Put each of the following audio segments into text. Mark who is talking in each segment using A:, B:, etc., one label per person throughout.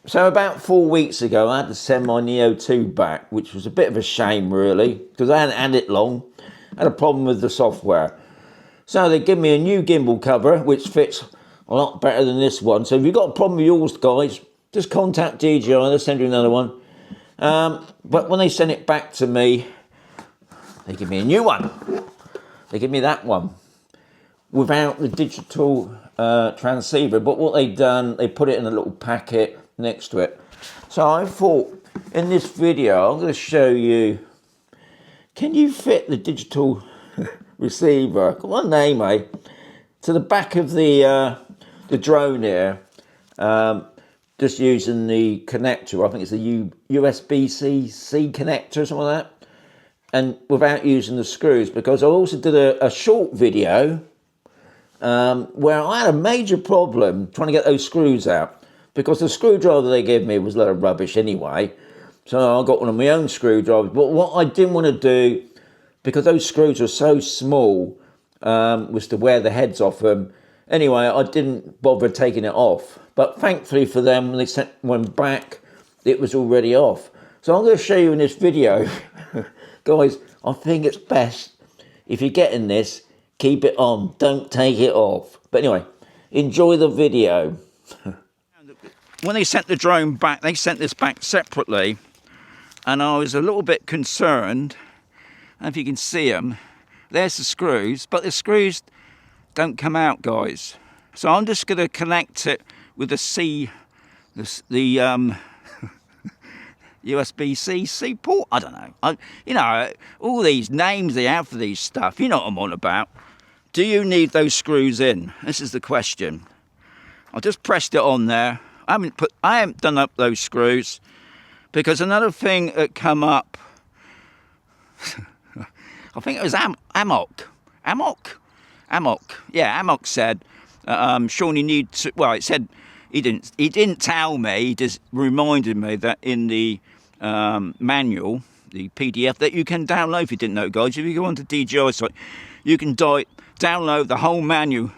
A: So about 4 weeks ago, I had to send my Neo 2 back, which was a bit of a shame, really, because I hadn't had it long. I had a problem with the software. So they give me a new gimbal cover, which fits a lot better than this one. So if you've got a problem with yours, guys, just contact DJI. They'll send you another one. But when they send it back to me, they give me a new one. They give me that one without the digital transceiver. But what they've done, they put it in a little packet next to it. So I thought in this video, I'm going to show you, can you fit the digital receiver, got one name, to the back of the drone here, just using the connector. I think it's the USB-C connector or something like that, and without using the screws, because I also did a short video where I had a major problem trying to get those screws out, because the screwdriver they gave me was a lot of rubbish anyway. So I got one of my own screwdrivers. But what I didn't want to do, because those screws were so small, was to wear the heads off them. Anyway, I didn't bother taking it off. But thankfully for them, when they sent one back, it was already off. So I'm going to show you in this video. Guys, I think it's best, if you're getting this, keep it on. Don't take it off. But anyway, enjoy the video. When they sent the drone back, they sent this back separately. And I was a little bit concerned. And if you can see them, there's the screws, but the screws don't come out, guys. So I'm just going to connect it with the USB-C port. I don't know. You know, all these names they have for these stuff, you know what I'm on about. Do you need those screws in? This is the question. I just pressed it on there. I haven't done up those screws, because another thing that come up, I think it was Amok. Yeah, Amok said, Shaun, you need to, well, it said, he didn't tell me, he just reminded me that in the manual, the PDF that you can download, if you didn't know, guys, if you go onto DJI site, you can download the whole manual,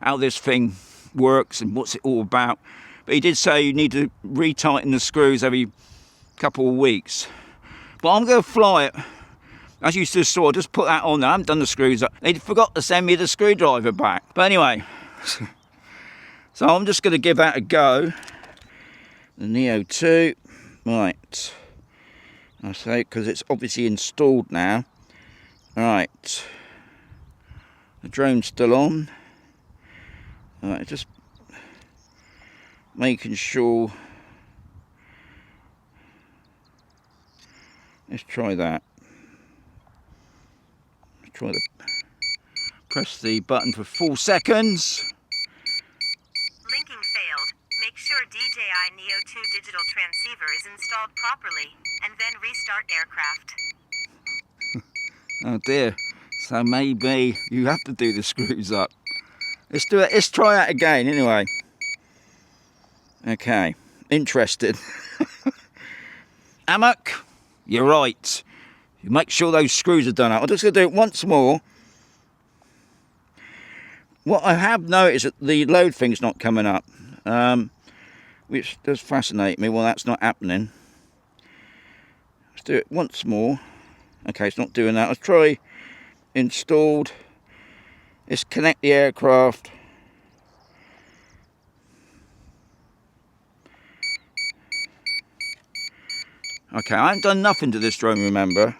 A: how this thing works and what's it all about. But he did say you need to retighten the screws every couple of weeks. But I'm going to fly it. As you just saw, just put that on there. I haven't done the screws up. They forgot to send me the screwdriver back. But anyway, so I'm just going to give that a go. The Neo 2. Right. I say, because it's obviously installed now. Right. The drone's still on. Right, just making sure. Let's try that. Press the button for 4 seconds.
B: Linking failed. Make sure DJI Neo 2 digital transceiver is installed properly, and then restart aircraft.
A: Oh dear. So maybe you have to do the screws up. Let's do it. Let's try that again anyway. Okay. Interested. Amok, you're right. You make sure those screws are done up. I'm just going to do it once more. What I have noticed is that the load thing's not coming up, which does fascinate me. Well, that's not happening. Let's do it once more. Okay, it's not doing that. Let's try installed. Let's connect the aircraft. Okay, I haven't done nothing to this drone, remember.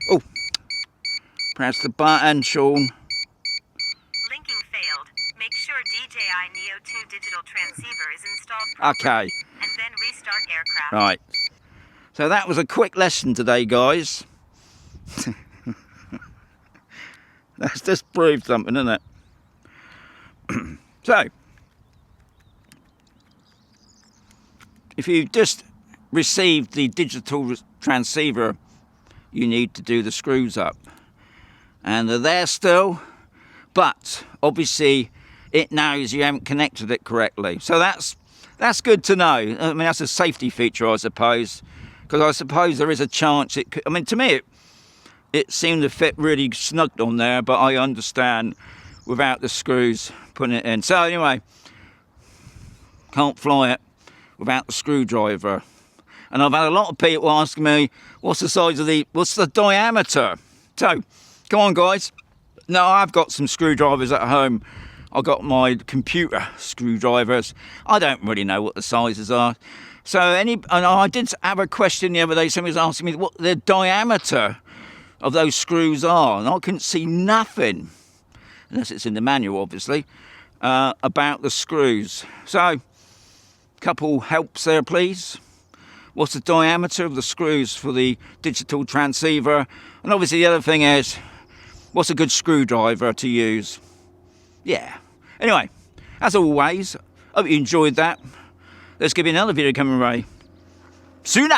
A: Oh, press the button, Shaun.
B: Linking failed. Make sure DJI Neo 2 digital transceiver is installed properly,
A: Okay.
B: and then restart aircraft.
A: Right. So that was a quick lesson today, guys. That's just proved something, isn't it? So, if you just received the digital transceiver, you need to do the screws up. And they're there still, but obviously it knows you haven't connected it correctly. So that's good to know. I mean, that's a safety feature, I suppose, because I suppose there is a chance it could, I mean, to me it seemed to fit really snug on there, but I understand without the screws putting it in. So anyway, can't fly it without the screwdriver. And I've had a lot of people asking me, what's the diameter? So, come on guys. Now I've got some screwdrivers at home. I've got my computer screwdrivers. I don't really know what the sizes are. So and I did have a question the other day. Somebody was asking me what the diameter of those screws are. And I couldn't see nothing, unless it's in the manual obviously, about the screws. So, couple helps there please. What's the diameter of the screws for the digital transceiver? And obviously the other thing is, what's a good screwdriver to use? Yeah. Anyway, as always, hope you enjoyed that. Let's give you another video coming right sooner.